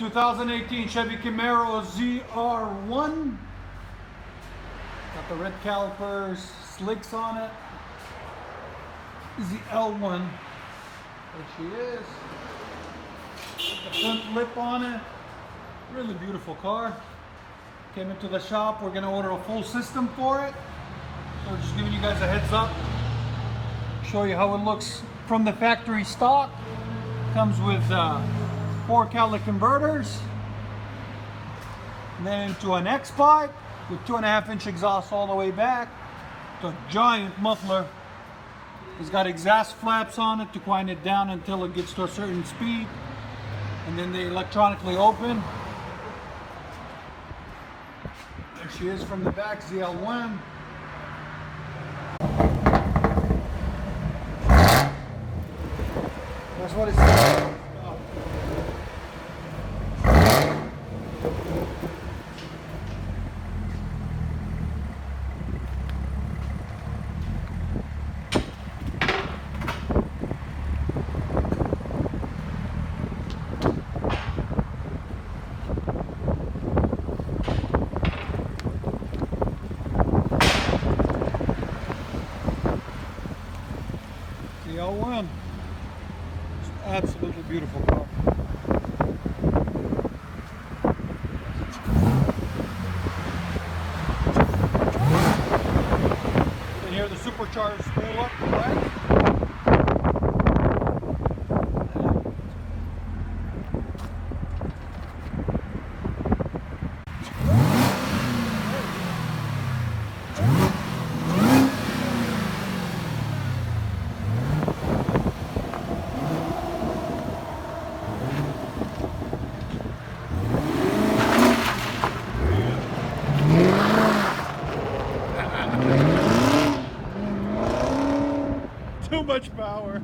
2018 Chevy Camaro ZR1. Got the red calipers, slicks on it. ZL1. There she is. Got the front lip on it. Really beautiful car. Came into the shop. We're gonna order a full system for it. So just giving you guys a heads up. Show you how it looks from the factory stock. Comes with 4 catalytic converters, and then into an X-pipe with 2.5-inch exhaust all the way back. It's a giant muffler. It's got exhaust flaps on it to quiet it down until it gets to a certain speed, and then they electronically open. There she is from the back, ZL1. That's what it says. ZL1. Absolutely beautiful car. You can hear the supercharged spool up the back. Too much power.